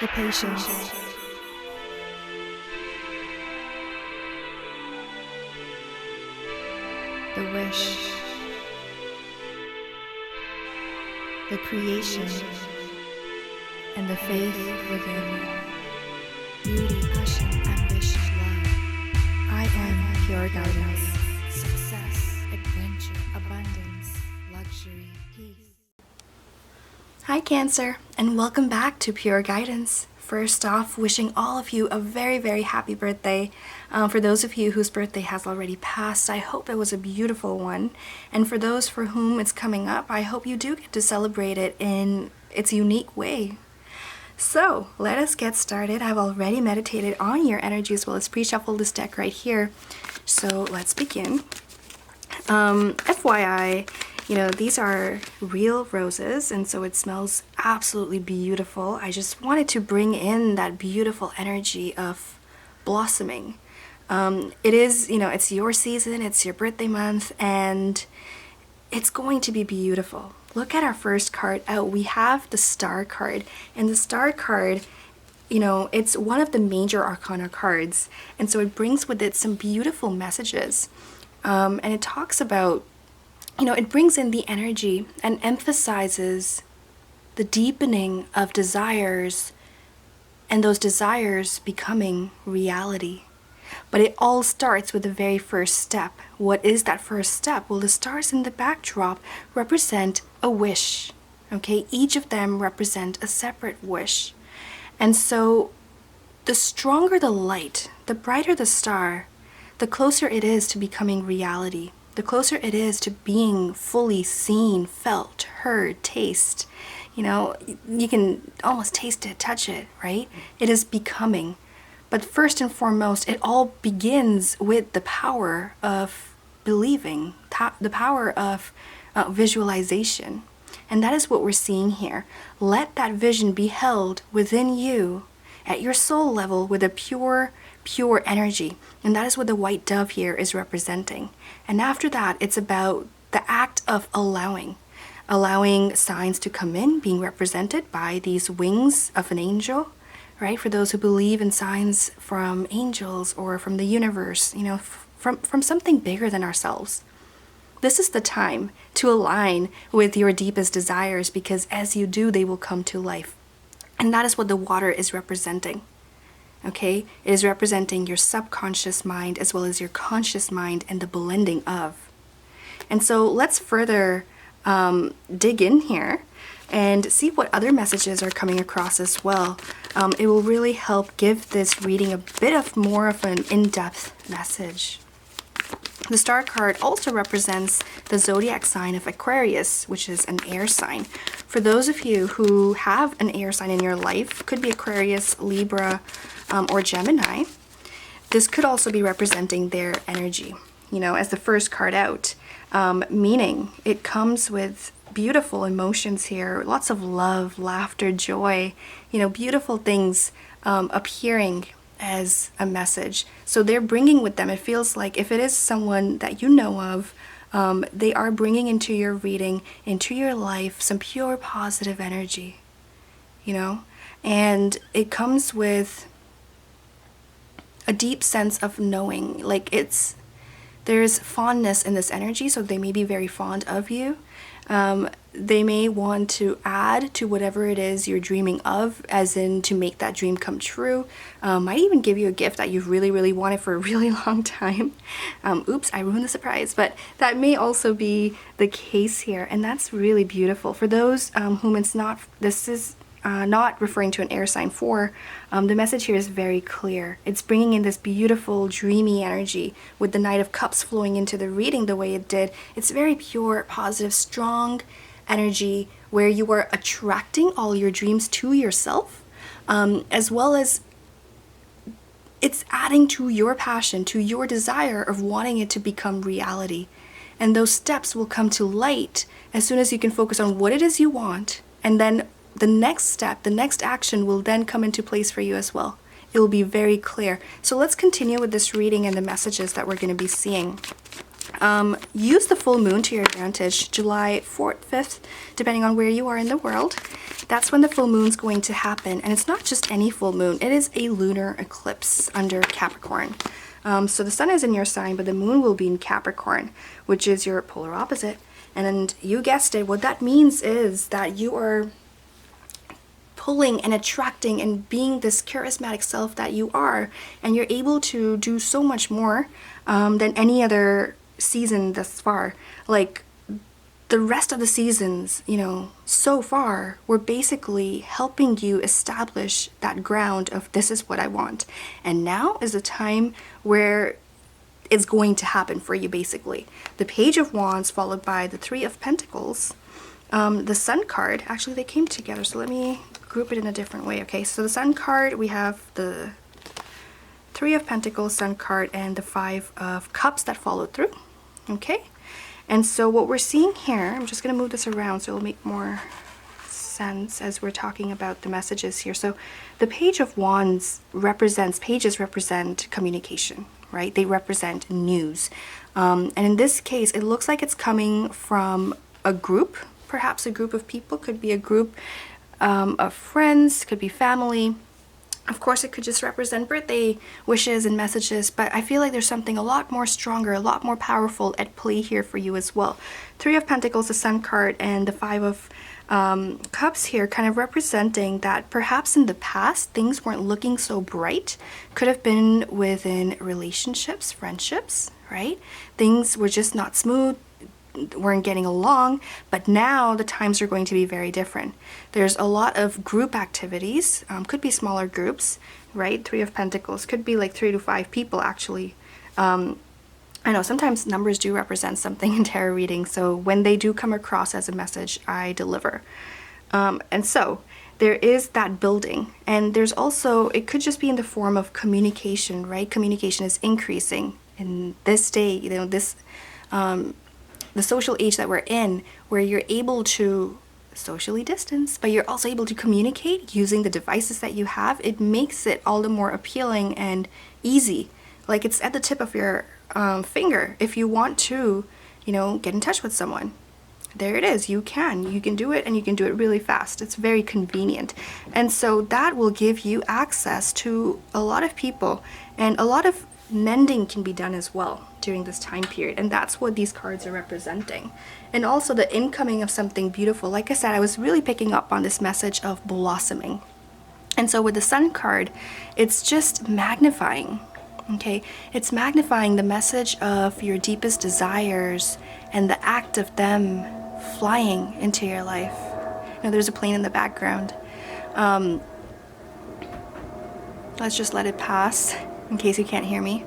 the patience, the wish, the creation, and the faith within. Beauty, passion, ambition, love. I am pure guidance. Success, adventure, abundance, luxury, peace. Hi Cancer, and welcome back to Pure Guidance. First off, wishing all of you a very, very happy birthday. For those of you whose birthday has already passed, I hope it was a beautiful one. And for those for whom it's coming up, I hope you do get to celebrate it in its unique way. So let us get started. I've already meditated on your energy as well as pre-shuffled this deck right here. So let's begin. FYI, these are real roses, and so it smells absolutely beautiful. I just wanted to bring in that beautiful energy of blossoming. It is, it's your season, it's your birthday month, and it's going to be beautiful. Look at our first card out. We have the Star card, and the Star card, it's one of the major arcana cards, and so it brings with it some beautiful messages. And it talks about, it brings in the energy and emphasizes the deepening of desires and those desires becoming reality. But it all starts with the very first step. What is that first step? Well, the stars in the backdrop represent a wish. Okay, each of them represent a separate wish. And so the stronger the light, the brighter the star, the closer it is to becoming reality. The closer it is to being fully seen, felt, heard, taste. You can almost taste it, touch it, right? It is becoming. But first and foremost, it all begins with the power of believing, the power of visualization. And that is what we're seeing here. Let that vision be held within you at your soul level with a pure energy. And that is what the white dove here is representing. And after that, it's about the act of allowing signs to come in, being represented by these wings of an angel. Right? For those who believe in signs from angels or from the universe, from something bigger than ourselves. This is the time to align with your deepest desires, because as you do, they will come to life. And that is what the water is representing. Okay? It is representing your subconscious mind as well as your conscious mind and the blending of. And so let's further dig in here and see what other messages are coming across as well. It will really help give this reading a bit of more of an in-depth message. The Star card also represents the zodiac sign of Aquarius, which is an air sign. For those of you who have an air sign in your life, could be Aquarius, Libra, or Gemini, this could also be representing their energy, as the first card out, meaning it comes with beautiful emotions here, lots of love, laughter, joy, beautiful things appearing as a message. So they're bringing with them, it feels like if it is someone that you know of, they are bringing into your reading, into your life, some pure positive energy, and it comes with a deep sense of knowing, there's fondness in this energy, so they may be very fond of you. They may want to add to whatever it is you're dreaming of, as in to make that dream come true. Might even give you a gift that you've really, really wanted for a really long time. Oops, I ruined the surprise. But that may also be the case here, and that's really beautiful. For those whom it's not, this is not referring to an air sign for, the message here is very clear. It's bringing in this beautiful, dreamy energy with the Knight of Cups flowing into the reading the way it did. It's very pure, positive, strong energy where you are attracting all your dreams to yourself, as well as it's adding to your passion, to your desire of wanting it to become reality. And those steps will come to light as soon as you can focus on what it is you want, and then the next step, the next action will then come into place for you as well. It will be very clear. So let's continue with this reading and the messages that we're going to be seeing. Use the full moon to your advantage, July 4th, 5th, depending on where you are in the world. That's when the full moon's going to happen. And it's not just any full moon, it is a lunar eclipse under Capricorn. So the sun is in your sign, but the moon will be in Capricorn, which is your polar opposite. And you guessed it, what that means is that you are pulling and attracting and being this charismatic self that you are, and you're able to do so much more than any other season thus far. Like the rest of the seasons, you know, so far, we're basically helping you establish that ground of this is what I want. And now is the time where it's going to happen for you, basically. The Page of Wands followed by the Three of Pentacles. The Sun card, actually they came together, so let me group it in a different way. Okay, so the Sun card, we have the Three of Pentacles, Sun card, and the Five of Cups that followed through. Okay, and so what we're seeing here, I'm just going to move this around so it'll make more sense as we're talking about the messages here. So the Page of Wands pages represent communication, right? They represent news. And in this case, it looks like it's coming from a group, perhaps a group of people, could be a group of friends, could be family. Of course, it could just represent birthday wishes and messages, but I feel like there's something a lot more stronger, a lot more powerful at play here for you as well. Three of Pentacles, the Sun card, and the Five of Cups here kind of representing that perhaps in the past things weren't looking so bright. Could have been within relationships, friendships, right? Things were just not smooth, weren't getting along, but now the times are going to be very different. There's a lot of group activities, could be smaller groups, right? Three of Pentacles could be like 3 to 5 people actually. I know sometimes numbers do represent something in tarot reading, so when they do come across as a message, I deliver. And so there is that building, and there's also, it could just be in the form of communication, right? Communication is increasing in this day, you know, this the social age that we're in, where you're able to socially distance, but you're also able to communicate using the devices that you have. It makes it all the more appealing and easy. Like it's at the tip of your finger. If you want to, you know, get in touch with someone, there it is. You can do it, and you can do it really fast. It's very convenient. And so that will give you access to a lot of people, and a lot of mending can be done as well during this time period, and that's what these cards are representing. And also the incoming of something beautiful. Like I said, I was really picking up on this message of blossoming. And so with the Sun card, it's just magnifying, okay? It's magnifying the message of your deepest desires and the act of them flying into your life. You know, there's a plane in the background. Let's just let it pass in case you can't hear me.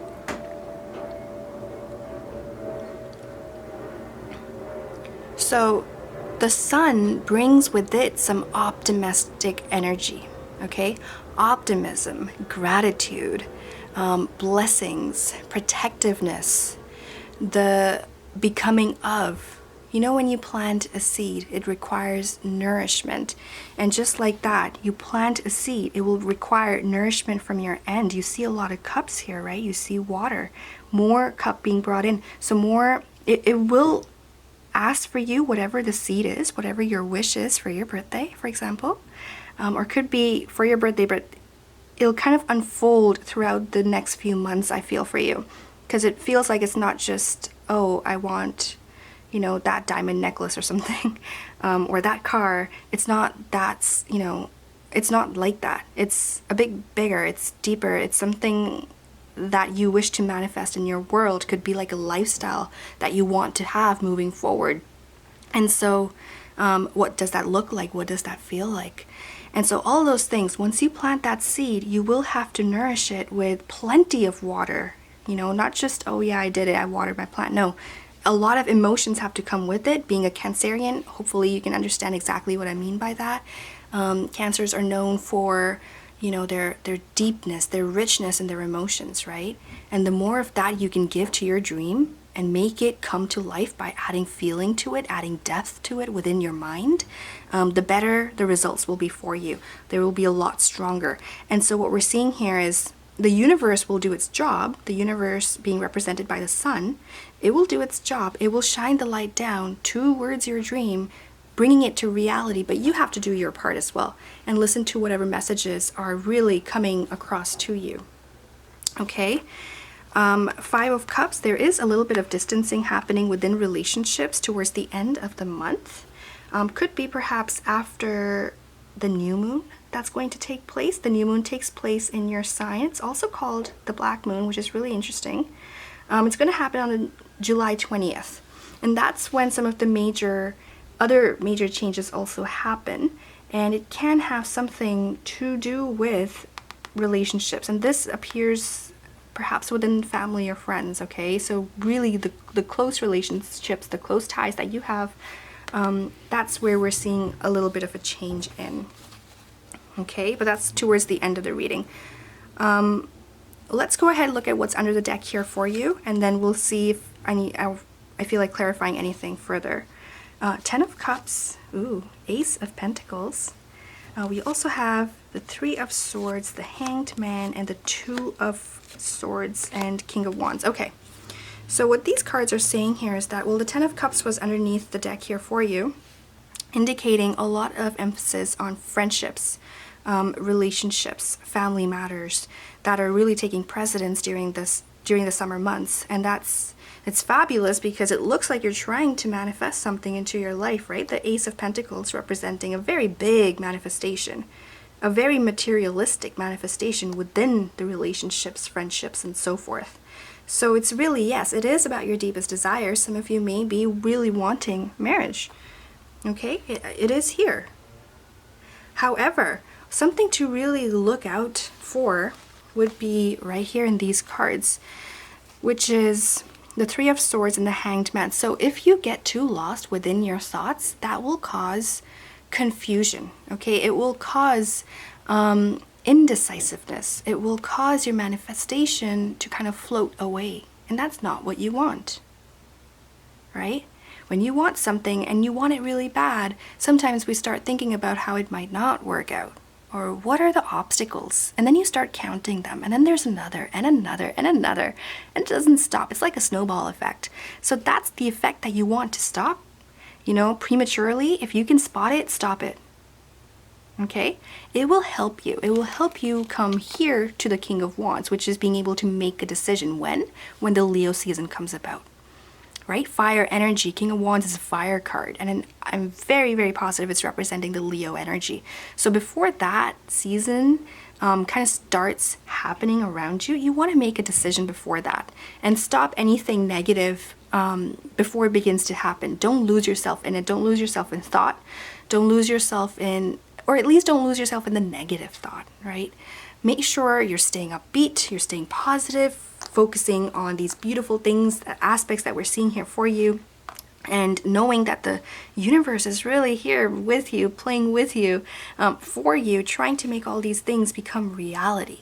So the sun brings with it some optimistic energy, okay? Optimism, gratitude, blessings, protectiveness, the becoming of. You know, when you plant a seed, it requires nourishment. And just like that, you plant a seed, it will require nourishment from your end. You see a lot of cups here, right? You see water, more cup being brought in. So more, it will ask for you whatever the seed is, whatever your wish is for your birthday, for example. Or could be for your birthday, but it'll kind of unfold throughout the next few months, I feel, for you. Because it feels like it's not just, oh, I want, you know, that diamond necklace or something, or that car. It's not, that's, you know, it's not like that. It's a bit bigger, it's deeper, it's something that you wish to manifest in your world. Could be like a lifestyle that you want to have moving forward. And so what does that look like? What does that feel like? And so all those things, once you plant that seed, you will have to nourish it with plenty of water. You know, not just, oh yeah, I did it, I watered my plant. No, a lot of emotions have to come with it. Being a Cancerian, hopefully you can understand exactly what I mean by that. Cancers are known for, you know, their deepness, their richness in their emotions, right? And the more of that you can give to your dream and make it come to life by adding feeling to it, adding depth to it within your mind, the better the results will be for you. They will be a lot stronger. And so what we're seeing here is the universe will do its job, the universe being represented by the sun, it will do its job. It will shine the light down towards your dream, bringing it to reality, but you have to do your part as well and listen to whatever messages are really coming across to you. Okay? Five of Cups, there is a little bit of distancing happening within relationships towards the end of the month. Could be perhaps after the new moon that's going to take place. The new moon takes place in your sign. It's also called the black moon, which is really interesting. It's going to happen on July 20th. And that's when some of the other major changes also happen. And it can have something to do with relationships. And this appears perhaps within family or friends, okay? So really the close relationships, the close ties that you have, that's where we're seeing a little bit of a change in. Okay, but that's towards the end of the reading. Let's go ahead and look at what's under the deck here for you, and then we'll see if I feel like clarifying anything further. 10 of Cups, ooh, Ace of Pentacles. We also have the 3 of Swords, the Hanged Man, and the 2 of Swords and King of Wands. Okay, so what these cards are saying here is that, well, the 10 of Cups was underneath the deck here for you, indicating a lot of emphasis on friendships, relationships, family matters that are really taking precedence during the summer months. And it's fabulous because it looks like you're trying to manifest something into your life, right? The Ace of Pentacles representing a very big manifestation, a very materialistic manifestation within the relationships, friendships, and so forth. So it's really, yes, it is about your deepest desires. Some of you may be really wanting marriage. Okay, it is here. However, something to really look out for would be right here in these cards, which is the 3 of Swords and the Hanged Man. So if you get too lost within your thoughts, that will cause confusion, okay? It will cause indecisiveness. It will cause your manifestation to kind of float away, and that's not what you want, right? When you want something and you want it really bad, sometimes we start thinking about how it might not work out, or what are the obstacles, and then you start counting them, and then there's another and another and another, and it doesn't stop. It's like a snowball effect. So that's the effect that you want to stop, prematurely. If you can spot it, stop it. Okay, it will help you. It will help you come here to the King of Wands, which is being able to make a decision when the Leo season comes about. Right? Fire energy. King of Wands is a fire card, and I'm very, very positive it's representing the Leo energy. So before that season kind of starts happening around you, you want to make a decision before that and stop anything negative before it begins to happen. Don't lose yourself in it. Don't lose yourself in thought. Don't lose yourself in, or at least don't lose yourself in the negative thought, right? Make sure you're staying upbeat, you're staying positive, focusing on these beautiful things, aspects that we're seeing here for you, and knowing that the universe is really here with you, playing with you, for you, trying to make all these things become reality.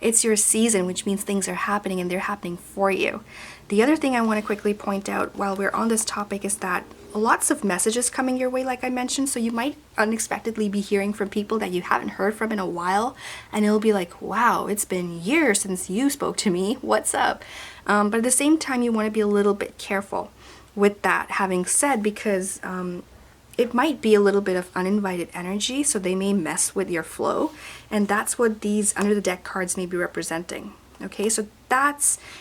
It's your season, which means things are happening, and they're happening for you. The other thing I want to quickly point out while we're on this topic is that lots of messages coming your way, like I mentioned, so you might unexpectedly be hearing from people that you haven't heard from in a while, and it'll be like, wow, it's been years since you spoke to me, what's up? But at the same time, you want to be a little bit careful with that having said, because it might be a little bit of uninvited energy, so they may mess with your flow, and that's what these under the deck cards may be representing. Okay, so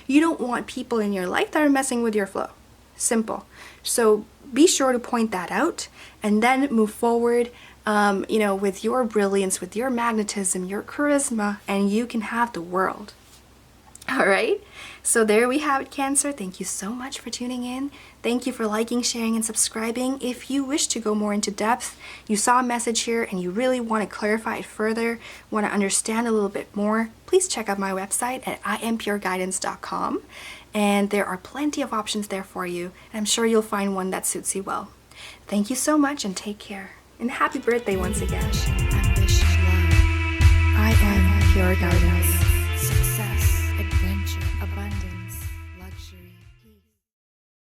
you don't want people in your life that are messing with your flow. Simple. So be sure to point that out and then move forward, with your brilliance, with your magnetism, your charisma, and you can have the world. All right. So there we have it, Cancer. Thank you so much for tuning in. Thank you for liking, sharing, and subscribing. If you wish to go more into depth, you saw a message here and you really want to clarify it further, want to understand a little bit more, please check out my website at IamPureGuidance.com. And there are plenty of options there for you. I'm sure you'll find one that suits you well. Thank you so much and take care. And happy birthday once again. I wish love. I am Pure Guidance.